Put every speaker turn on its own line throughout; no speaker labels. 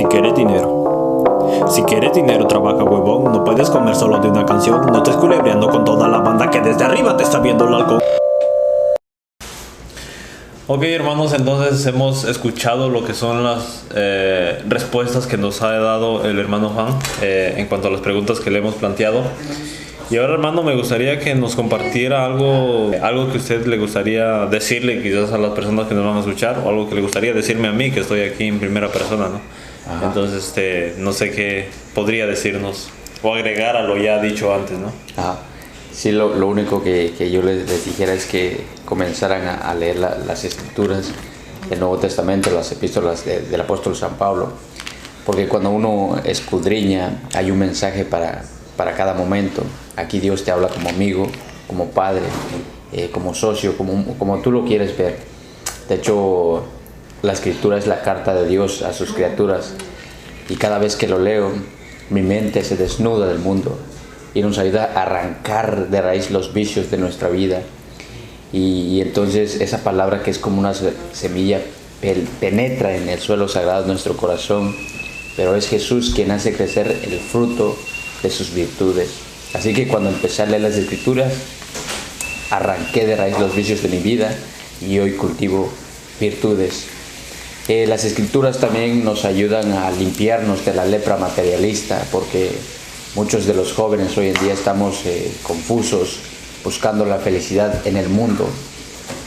Si quieres dinero. Si quieres dinero, trabaja, huevón. No puedes comer solo de una canción. No estés culebreando con toda la banda que desde arriba te está viendo el halcón. Ok, hermanos, entonces hemos escuchado lo que son las respuestas que nos ha dado el hermano Juan en cuanto a las preguntas que le hemos planteado. Y ahora, hermano, me gustaría que nos compartiera algo que a usted le gustaría decirle quizás a las personas que nos van a escuchar, o algo que le gustaría decirme a mí, que estoy aquí en primera persona, ¿no? Ajá. Entonces, no sé qué podría decirnos o agregar a lo ya dicho antes, ¿no?
Ajá. Sí, lo único que yo les dijera es que comenzaran a leer las escrituras, el Nuevo Testamento, las epístolas del apóstol San Pablo, porque cuando uno escudriña hay un mensaje para cada momento. Aquí Dios te habla como amigo, como padre, como socio, como tú lo quieres ver. De hecho, la escritura es la carta de Dios a sus criaturas, y cada vez que lo leo mi mente se desnuda del mundo y nos ayuda a arrancar de raíz los vicios de nuestra vida. Y entonces esa palabra, que es como una semilla, penetra en el suelo sagrado de nuestro corazón, pero es Jesús quien hace crecer el fruto de sus virtudes. Así que cuando empecé a leer las escrituras, arranqué de raíz los vicios de mi vida y hoy cultivo virtudes. Las escrituras también nos ayudan a limpiarnos de la lepra materialista, porque muchos de los jóvenes hoy en día estamos confusos, buscando la felicidad en el mundo,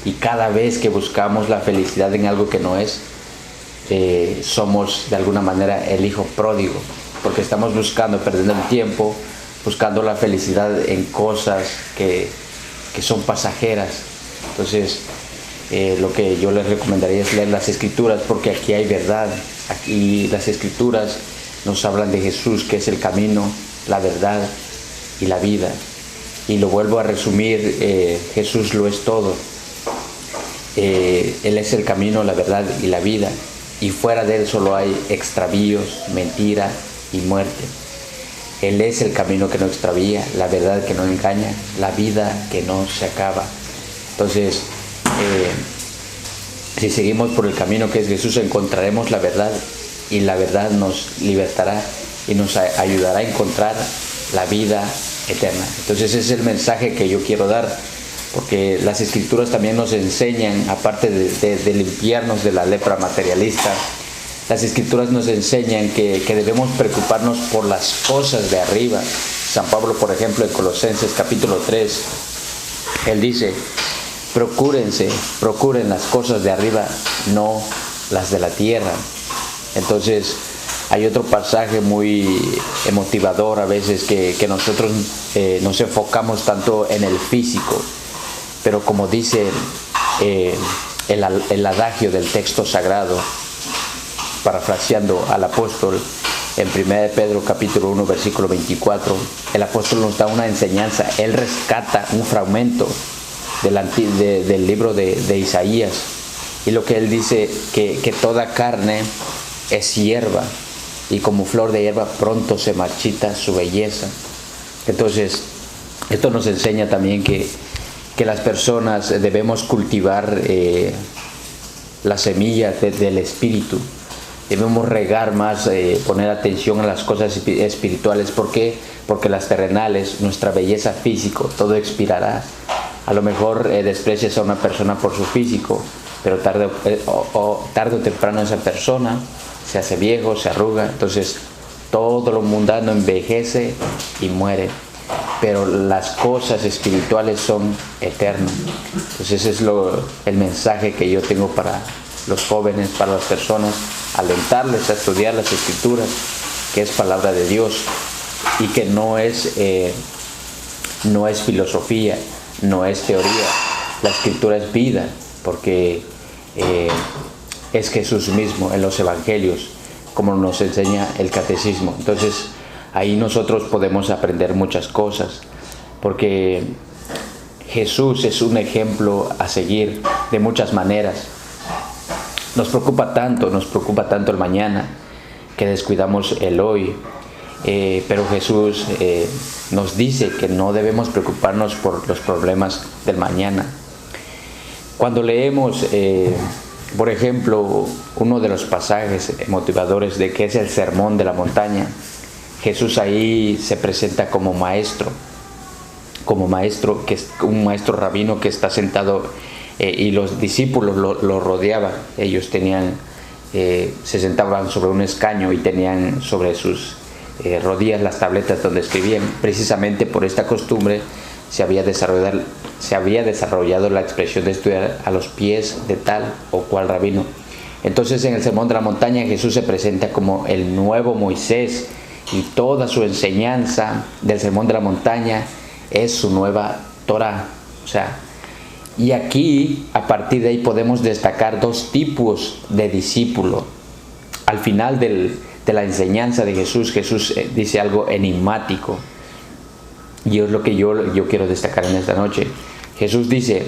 y cada vez que buscamos la felicidad en algo que no es, somos de alguna manera el hijo pródigo, porque estamos perdiendo el tiempo, buscando la felicidad en cosas que son pasajeras. Entonces, lo que yo les recomendaría es leer las escrituras, porque aquí hay verdad. Aquí las escrituras nos hablan de Jesús, que es el camino, la verdad y la vida. Y lo vuelvo a resumir, Jesús lo es todo. Él es el camino, la verdad y la vida, y fuera de él solo hay extravíos, mentira y muerte. Él es el camino que no extravía, la verdad que no engaña, la vida que no se acaba. Entonces, si seguimos por el camino que es Jesús, encontraremos la verdad, y la verdad nos libertará y nos ayudará a encontrar la vida eterna. Entonces ese es el mensaje que yo quiero dar, porque las escrituras también nos enseñan, aparte de limpiarnos de la lepra materialista, las escrituras nos enseñan que debemos preocuparnos por las cosas de arriba. San Pablo, por ejemplo, en Colosenses capítulo 3, él dice: procuren las cosas de arriba, no las de la tierra. Entonces, hay otro pasaje muy motivador a veces, que nosotros nos enfocamos tanto en el físico, pero como dice el adagio del texto sagrado, parafraseando al apóstol, en 1 Pedro capítulo 1 versículo 24, el apóstol nos da una enseñanza. Él rescata un fragmento del libro de Isaías, y lo que él dice, que toda carne es hierba, y como flor de hierba pronto se marchita su belleza. Entonces, esto nos enseña también que las personas debemos cultivar la semilla del espíritu. Debemos regar más, poner atención a las cosas espirituales. ¿Por qué? Porque las terrenales, nuestra belleza física, todo expirará. A lo mejor desprecias a una persona por su físico, pero tarde o temprano esa persona se hace viejo, se arruga. Entonces todo lo mundano envejece y muere, pero las cosas espirituales son eternas. Entonces ese es el mensaje que yo tengo para los jóvenes, para las personas: alentarles a estudiar las escrituras, que es palabra de Dios, y que no es filosofía, no es teoría. La escritura es vida, porque es Jesús mismo en los evangelios, como nos enseña el catecismo. Entonces ahí nosotros podemos aprender muchas cosas, porque Jesús es un ejemplo a seguir de muchas maneras. Nos preocupa tanto el mañana, que descuidamos el hoy, pero Jesús nos dice que no debemos preocuparnos por los problemas del mañana. Cuando leemos Por ejemplo, uno de los pasajes motivadores de que es el Sermón de la Montaña, Jesús ahí se presenta como maestro, que es un maestro rabino que está sentado y los discípulos lo rodeaban. Ellos se sentaban sobre un escaño y tenían sobre sus rodillas las tabletas donde escribían. Precisamente por esta costumbre se había desarrollado la expresión de estudiar a los pies de tal o cual rabino. Entonces, en el Sermón de la Montaña, Jesús se presenta como el nuevo Moisés, y toda su enseñanza del Sermón de la Montaña es su nueva Torá. Y aquí, a partir de ahí, podemos destacar dos tipos de discípulo. Al final de la enseñanza de Jesús dice algo enigmático, y es lo que yo quiero destacar en esta noche. Jesús dice,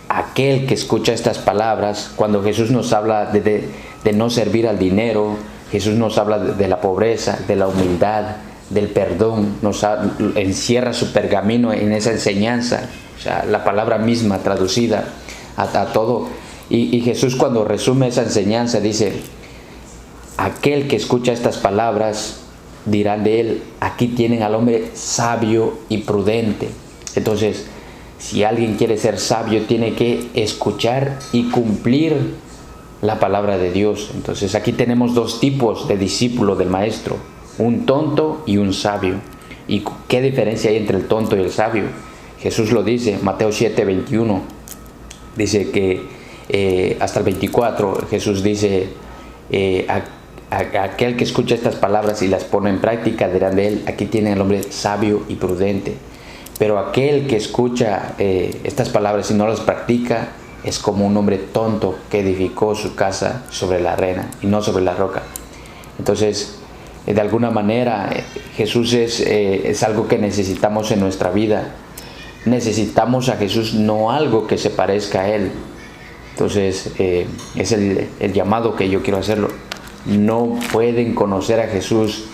aquel que escucha estas palabras, cuando Jesús nos habla de no servir al dinero, Jesús nos habla de la pobreza, de la humildad, del perdón, encierra su pergamino en esa enseñanza, la palabra misma traducida a todo. Y Jesús, cuando resume esa enseñanza, dice, aquel que escucha estas palabras dirán de él, aquí tienen al hombre sabio y prudente. Entonces, si alguien quiere ser sabio, tiene que escuchar y cumplir la palabra de Dios. Entonces, aquí tenemos dos tipos de discípulo del maestro, un tonto y un sabio. ¿Y qué diferencia hay entre el tonto y el sabio? Jesús lo dice, Mateo 7:21, dice que hasta el 24, Jesús dice, aquel que escucha estas palabras y las pone en práctica dirán de él, aquí tiene el hombre sabio y prudente. Pero aquel que escucha estas palabras y no las practica es como un hombre tonto que edificó su casa sobre la arena y no sobre la roca. Entonces, de alguna manera, Jesús es algo que necesitamos en nuestra vida. Necesitamos a Jesús, no algo que se parezca a Él. Entonces, es el llamado que yo quiero hacerlo. No pueden conocer a Jesús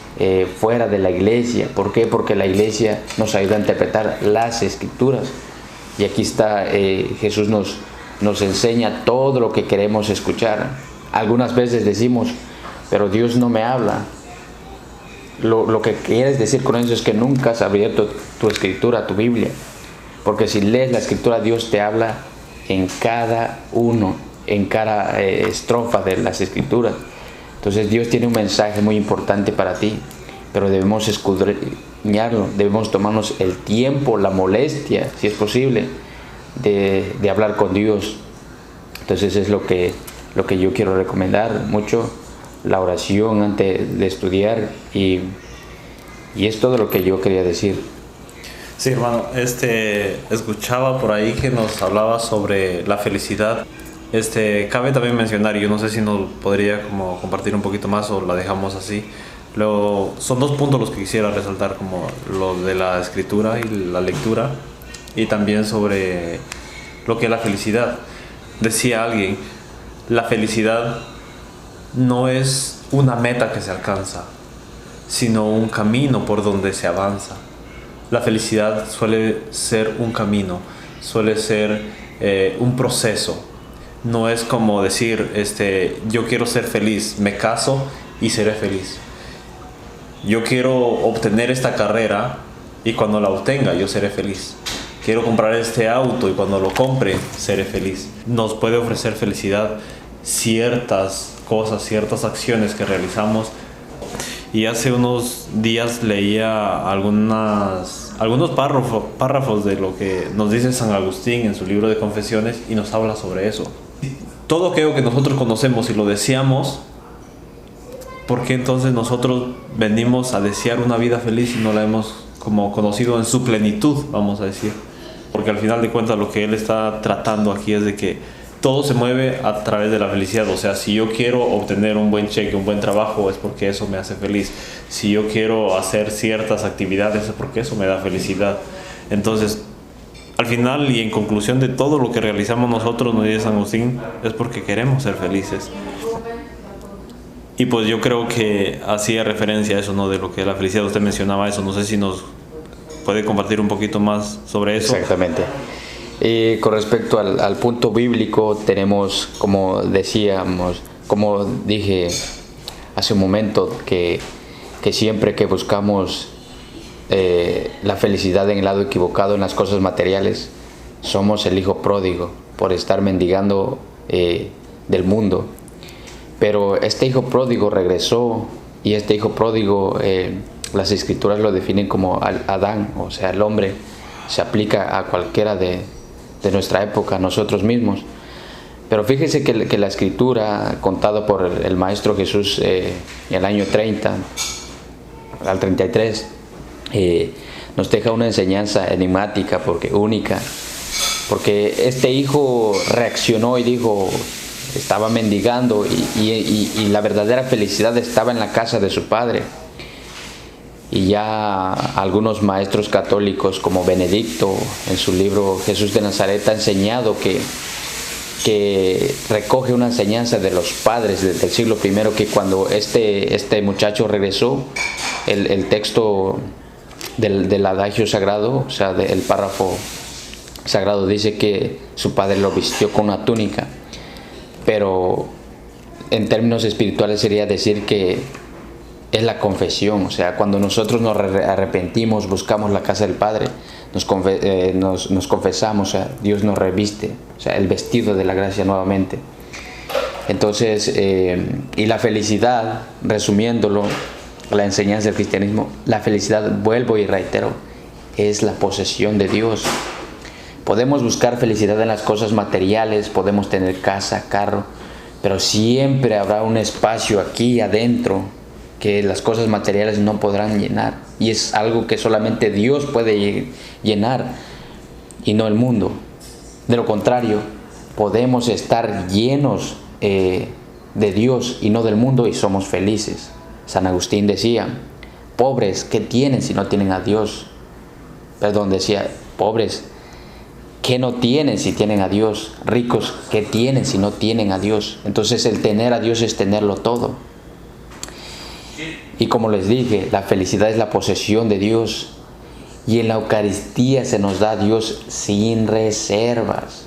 fuera de la iglesia. ¿Por qué? Porque la iglesia nos ayuda a interpretar las Escrituras. Y aquí está, Jesús nos enseña todo lo que queremos escuchar. Algunas veces decimos, pero Dios no me habla. Lo que quieres decir con eso es que nunca has abierto tu Escritura, tu Biblia. Porque si lees la Escritura, Dios te habla en cada estrofa de las Escrituras. Entonces Dios tiene un mensaje muy importante para ti, pero debemos escudriñarlo, debemos tomarnos el tiempo, la molestia, si es posible, de hablar con Dios. Entonces es lo que yo quiero recomendar mucho, la oración antes de estudiar, y es todo lo que yo quería decir.
Sí, hermano, escuchaba por ahí que nos hablaba sobre la felicidad. Cabe también mencionar, y yo no sé si nos podría como compartir un poquito más o la dejamos así. Son dos puntos los que quisiera resaltar, como lo de la escritura y la lectura, y también sobre lo que es la felicidad. Decía alguien, la felicidad no es una meta que se alcanza, sino un camino por donde se avanza. La felicidad suele ser un camino, suele ser un proceso. No es como decir, yo quiero ser feliz, me caso y seré feliz. Yo quiero obtener esta carrera y cuando la obtenga yo seré feliz. Quiero comprar este auto y cuando lo compre seré feliz. Nos puede ofrecer felicidad ciertas cosas, ciertas acciones que realizamos. Y hace unos días leía algunos párrafos de lo que nos dice San Agustín en su libro de Confesiones, y nos habla sobre eso. Todo aquello que nosotros conocemos y lo deseamos, ¿por qué entonces nosotros venimos a desear una vida feliz y no la hemos como conocido en su plenitud, vamos a decir? Porque al final de cuentas lo que él está tratando aquí es de que todo se mueve a través de la felicidad. O sea, si yo quiero obtener un buen cheque, un buen trabajo, es porque eso me hace feliz. Si yo quiero hacer ciertas actividades, es porque eso me da felicidad. Entonces, al final y en conclusión de todo lo que realizamos nosotros, nos dice San Agustín, es porque queremos ser felices. Y pues yo creo que hacía referencia a eso, ¿no? De lo que es la felicidad. Usted mencionaba eso, no sé si nos puede compartir un poquito más sobre eso.
Exactamente. Con respecto al punto bíblico, tenemos, como decíamos, como dije hace un momento, que siempre que buscamos la felicidad en el lado equivocado, en las cosas materiales, somos el hijo pródigo por estar mendigando del mundo. Pero este hijo pródigo regresó, y este hijo pródigo, las escrituras lo definen como Adán, o sea, el hombre. Se aplica a cualquiera de nuestra época, a nosotros mismos. Pero fíjese que la escritura, contada por el Maestro Jesús en el año 30 al 33, nos deja una enseñanza enigmática, única, porque este hijo reaccionó y dijo, estaba mendigando, y la verdadera felicidad estaba en la casa de su padre. Y ya algunos maestros católicos, como Benedicto, en su libro Jesús de Nazaret, ha enseñado que recoge una enseñanza de los padres del siglo I, que cuando este muchacho regresó, el texto del adagio sagrado, o sea, el párrafo sagrado, dice que su padre lo vistió con una túnica. Pero en términos espirituales sería decir que es la confesión, o sea, cuando nosotros nos arrepentimos, buscamos la casa del Padre, nos confesamos, o sea, Dios nos reviste, o sea, el vestido de la gracia nuevamente. Entonces, y la felicidad, resumiéndolo, la enseñanza del cristianismo, la felicidad, vuelvo y reitero, es la posesión de Dios. Podemos buscar felicidad en las cosas materiales, podemos tener casa, carro, pero siempre habrá un espacio aquí adentro que las cosas materiales no podrán llenar, y es algo que solamente Dios puede llenar y no el mundo. De lo contrario, podemos estar llenos de Dios y no del mundo, y somos felices. San Agustín decía, pobres, ¿qué tienen si no tienen a Dios? Decía, pobres, ¿qué no tienen si tienen a Dios? Ricos, ¿qué tienen si no tienen a Dios? Entonces el tener a Dios es tenerlo todo. Y como les dije, la felicidad es la posesión de Dios, y en la Eucaristía se nos da a Dios sin reservas.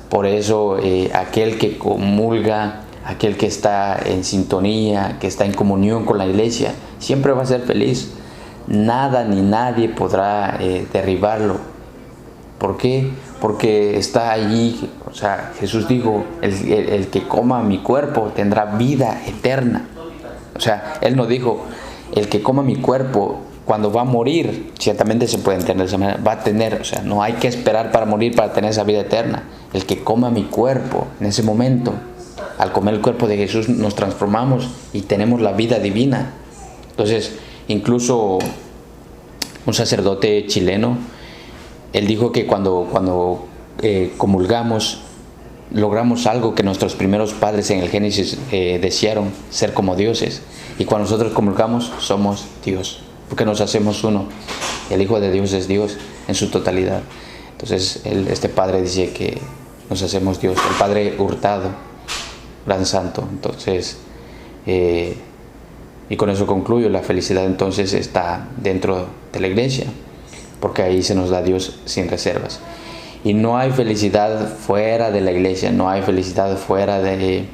Por eso aquel que comulga, aquel que está en sintonía, que está en comunión con la iglesia, siempre va a ser feliz. Nada ni nadie podrá derribarlo. ¿Por qué? Porque está allí. O sea, Jesús dijo, el que coma mi cuerpo tendrá vida eterna. O sea, Él no dijo, el que coma mi cuerpo cuando va a morir, ciertamente se puede entender de esa manera, va a tener, o sea, no hay que esperar para morir para tener esa vida eterna. El que coma mi cuerpo, en ese momento, al comer el cuerpo de Jesús, nos transformamos y tenemos la vida divina. Entonces, incluso un sacerdote chileno, él dijo que cuando comulgamos, logramos algo que nuestros primeros padres en el Génesis desearon, ser como dioses. Y cuando nosotros comulgamos, somos Dios, porque nos hacemos uno. El Hijo de Dios es Dios en su totalidad. Entonces este Padre dice que nos hacemos Dios, el Padre Hurtado, gran santo. Entonces, y con eso concluyo, la felicidad entonces está dentro de la iglesia, porque ahí se nos da Dios sin reservas. Y no hay felicidad fuera de la iglesia, no hay felicidad fuera de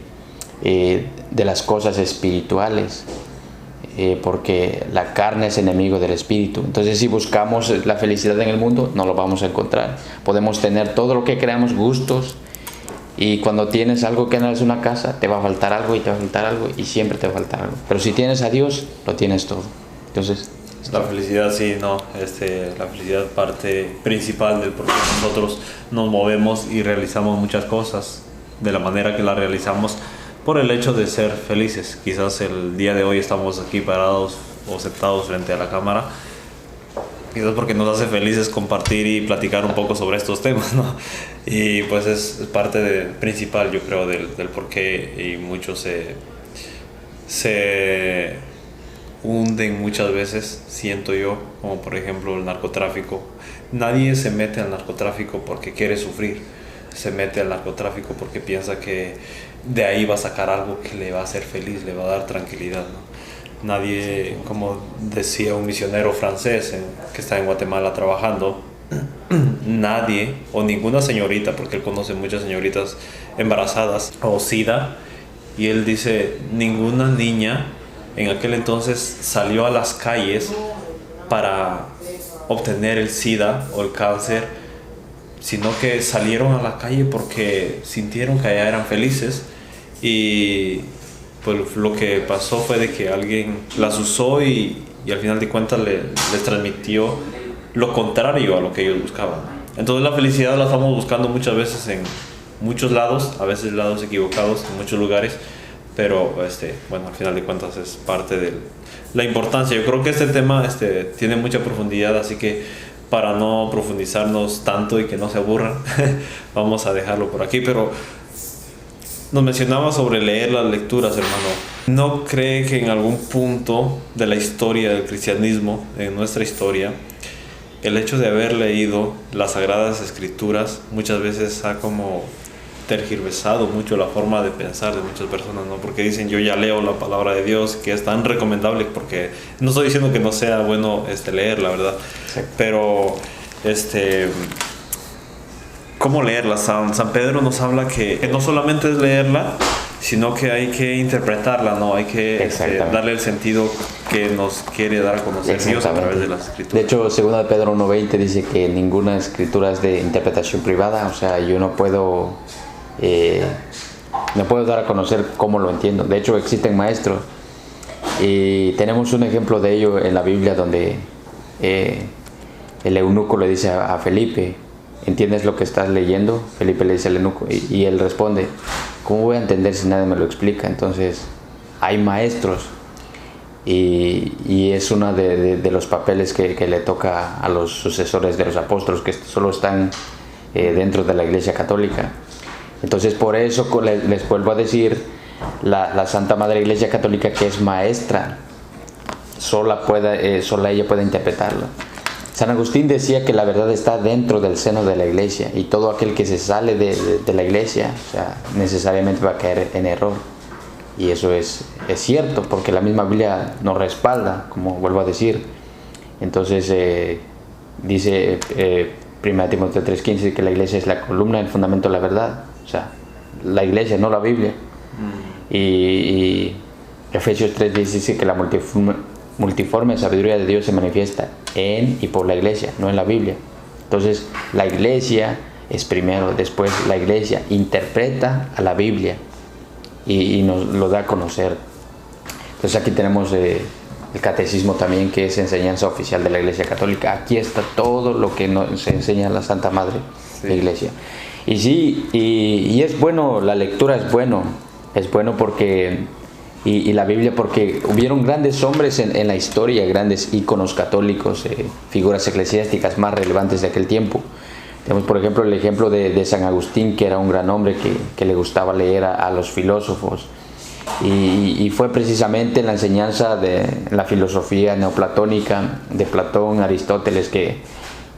las cosas espirituales, porque la carne es enemigo del espíritu. Entonces, si buscamos la felicidad en el mundo, no lo vamos a encontrar. Podemos tener todo lo que creamos, gustos, y cuando tienes algo que no es una casa, te va a faltar algo y te va a faltar algo y siempre te va a faltar algo. Pero si tienes a Dios, lo tienes todo. Entonces,
la felicidad, sí, no, la felicidad parte principal del por qué nosotros nos movemos y realizamos muchas cosas de la manera que las realizamos, por el hecho de ser felices. Quizás el día de hoy estamos aquí parados o sentados frente a la cámara, quizás porque nos hace felices compartir y platicar un poco sobre estos temas, ¿no? Y pues es parte principal, yo creo, del por qué, y muchos se hunden muchas veces, siento yo, como por ejemplo el narcotráfico. Nadie se mete al narcotráfico porque quiere sufrir, se mete al narcotráfico porque piensa que de ahí va a sacar algo que le va a hacer feliz, le va a dar tranquilidad, ¿no? Nadie, como decía un misionero francés que está en Guatemala trabajando, nadie o ninguna señorita, porque él conoce muchas señoritas embarazadas o SIDA, y él dice, ninguna niña en aquel entonces salió a las calles para obtener el SIDA o el cáncer, sino que salieron a la calle porque sintieron que allá eran felices, y pues lo que pasó fue de que alguien las usó y al final de cuentas les transmitió lo contrario a lo que ellos buscaban. Entonces la felicidad la estamos buscando muchas veces en muchos lados, a veces lados equivocados, en muchos lugares, pero bueno, al final de cuentas es parte de la importancia. Yo creo que este tema tiene mucha profundidad, así que para no profundizarnos tanto y que no se aburran, vamos a dejarlo por aquí. Pero nos mencionaba sobre leer las lecturas, hermano. ¿No cree que en algún punto de la historia del cristianismo, en nuestra historia, el hecho de haber leído las Sagradas Escrituras muchas veces ha como tergiversado mucho la forma de pensar de muchas personas, ¿no? Porque dicen, yo ya leo la palabra de Dios, que es tan recomendable, porque no estoy diciendo que no sea bueno leer, la verdad, sí. Pero ¿cómo leerla? San Pedro nos habla que no solamente es leerla, sino que hay que interpretarla, ¿no? Hay que darle el sentido que nos quiere dar a conocer Dios a través de las Escrituras.
De hecho, 2 de Pedro 1:20 dice que ninguna escritura es de interpretación privada. O sea, yo no puedo dar a conocer cómo lo entiendo. De hecho, existen maestros, y tenemos un ejemplo de ello en la Biblia, donde el eunuco le dice a Felipe, ¿entiendes lo que estás leyendo? Felipe le dice al eunuco, y él responde, ¿cómo voy a entender si nadie me lo explica? Entonces, hay maestros, y es uno de los papeles que le toca a los sucesores de los apóstoles, que solo están dentro de la Iglesia Católica. Entonces, por eso les vuelvo a decir, la Santa Madre Iglesia Católica, que es maestra, sola ella puede interpretarlo. San Agustín decía que la verdad está dentro del seno de la Iglesia, y todo aquel que se sale de la Iglesia, o sea, necesariamente va a caer en error. Y eso es cierto, porque la misma Biblia nos respalda, como vuelvo a decir. Entonces dice 1 Timoteo 3:15 que la Iglesia es la columna, el fundamento de la verdad. O sea, la Iglesia, no la Biblia. Y Efesios 3:10 dice que la multiforme sabiduría de Dios se manifiesta en y por la Iglesia, no en la Biblia. Entonces, la Iglesia es primero, después la Iglesia interpreta a la Biblia y nos lo da a conocer. Entonces, aquí tenemos el catecismo también, que es enseñanza oficial de la Iglesia Católica. Aquí está todo lo que nos enseña la Santa Madre Iglesia. Y sí, y es bueno, la lectura es bueno porque, y la Biblia, porque hubieron grandes hombres en la historia, grandes íconos católicos, figuras eclesiásticas más relevantes de aquel tiempo. Tenemos, por ejemplo, el ejemplo de San Agustín, que era un gran hombre que le gustaba leer a los filósofos, y fue precisamente en la enseñanza de la filosofía neoplatónica de Platón, Aristóteles, que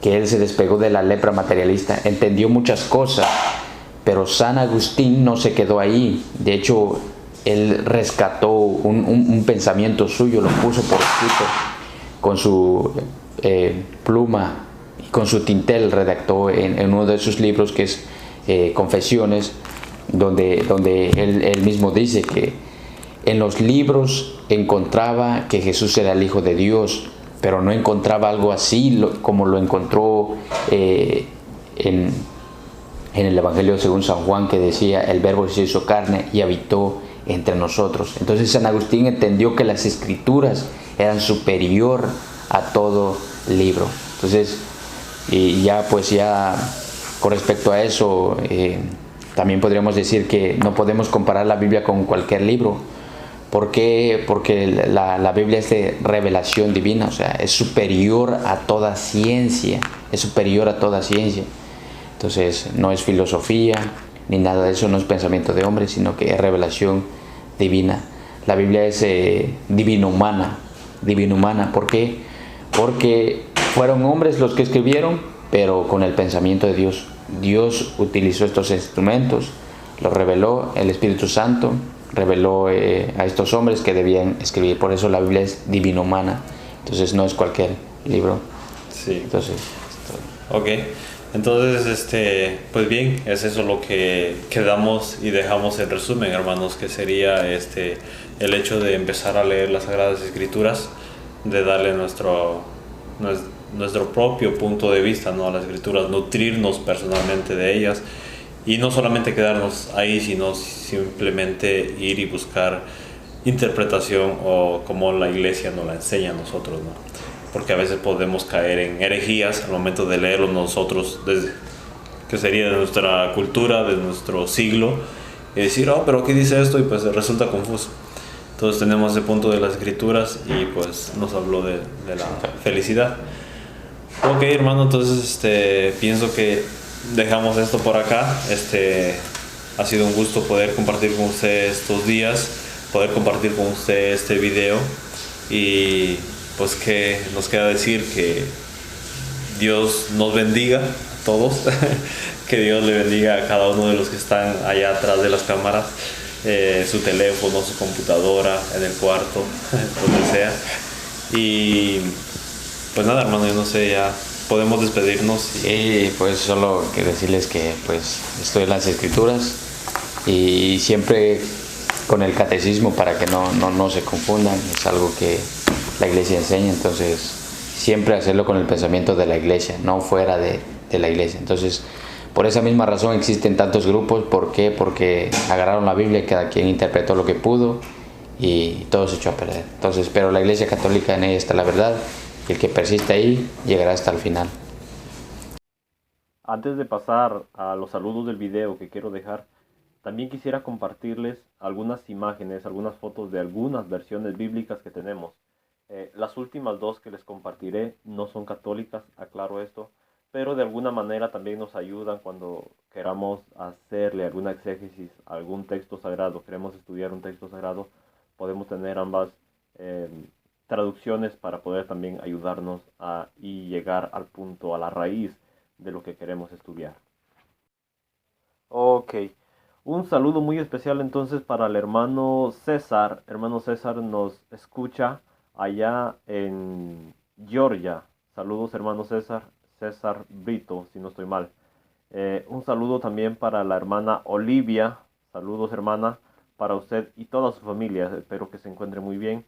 él se despegó de la lepra materialista, entendió muchas cosas, pero San Agustín no se quedó ahí. De hecho, él rescató un pensamiento suyo, lo puso por escrito con su pluma y con su tintel, redactó en uno de sus libros, que es Confesiones, donde él mismo dice que en los libros encontraba que Jesús era el Hijo de Dios, pero no encontraba algo así como lo encontró en el Evangelio según San Juan, que decía, el Verbo se hizo carne y habitó entre nosotros. Entonces San Agustín entendió que las Escrituras eran superior a todo libro. Entonces, y ya con respecto a eso, también podríamos decir que no podemos comparar la Biblia con cualquier libro. ¿Por qué? Porque la Biblia es de revelación divina, o sea, es superior a toda ciencia, Entonces, no es filosofía, ni nada de eso, no es pensamiento de hombre, sino que es revelación divina. La Biblia es divino humana. ¿Por qué? Porque fueron hombres los que escribieron, pero con el pensamiento de Dios. Dios utilizó estos instrumentos, los reveló, el Espíritu Santo reveló a estos hombres que debían escribir. Por eso la Biblia es divino humana. Entonces no es cualquier libro.
Sí.
Entonces,
ok. Entonces, pues bien, es eso lo que quedamos y dejamos en resumen, hermanos, que sería el hecho de empezar a leer las Sagradas Escrituras, de darle nuestro propio punto de vista, ¿no?, a las Escrituras, nutrirnos personalmente de ellas y no solamente quedarnos ahí, sino simplemente ir y buscar interpretación o como la iglesia nos la enseña a nosotros, ¿no? Porque a veces podemos caer en herejías al momento de leerlo nosotros, desde, que sería de nuestra cultura, de nuestro siglo, y decir, oh, pero ¿qué dice esto? Y pues resulta confuso. Entonces tenemos ese punto de las escrituras y pues nos habló de la felicidad. Ok, hermano, entonces pienso que dejamos esto por acá. Ha sido un gusto poder compartir con usted estos días, poder compartir con usted este video y pues que nos queda decir que Dios nos bendiga a todos, que Dios le bendiga a cada uno de los que están allá atrás de las cámaras, su teléfono, su computadora, en el cuarto, donde sea. Y pues nada, hermano, yo no sé, ya podemos despedirnos.
Y pues solo que decirles que pues estoy en las escrituras y siempre con el catecismo para que no se confundan, es algo que la iglesia enseña, entonces siempre hacerlo con el pensamiento de la iglesia, no fuera de la iglesia. Entonces por esa misma razón existen tantos grupos. ¿Por qué? Porque agarraron la Biblia y cada quien interpretó lo que pudo y todo se echó a perder. Entonces, pero la iglesia católica, en ella está la verdad, y el que persiste ahí llegará hasta el final.
Antes de pasar a los saludos del video que quiero dejar, también quisiera compartirles algunas imágenes, algunas fotos de algunas versiones bíblicas que tenemos. Las últimas dos que les compartiré no son católicas, aclaro esto, pero de alguna manera también nos ayudan cuando queramos hacerle alguna exégesis a algún texto sagrado, queremos estudiar un texto sagrado, podemos tener ambas eh, traducciones para poder también ayudarnos y llegar al punto, a la raíz de lo que queremos estudiar. Ok, un saludo muy especial entonces para el hermano César. Hermano César nos escucha allá en Georgia. Saludos, hermano César. César Brito, si no estoy mal. Un saludo también para la hermana Olivia. Saludos, hermana, para usted y toda su familia. Espero que se encuentre muy bien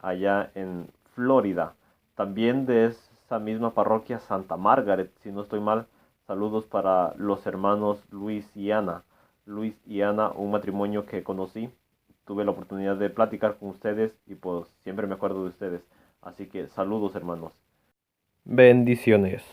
allá en Florida. También de esa misma parroquia, Santa Margaret, si no estoy mal. Saludos para los hermanos Luis y Ana. Luis y Ana, un matrimonio que conocí. Tuve la oportunidad de platicar con ustedes y pues siempre me acuerdo de ustedes. Así que saludos, hermanos. Bendiciones.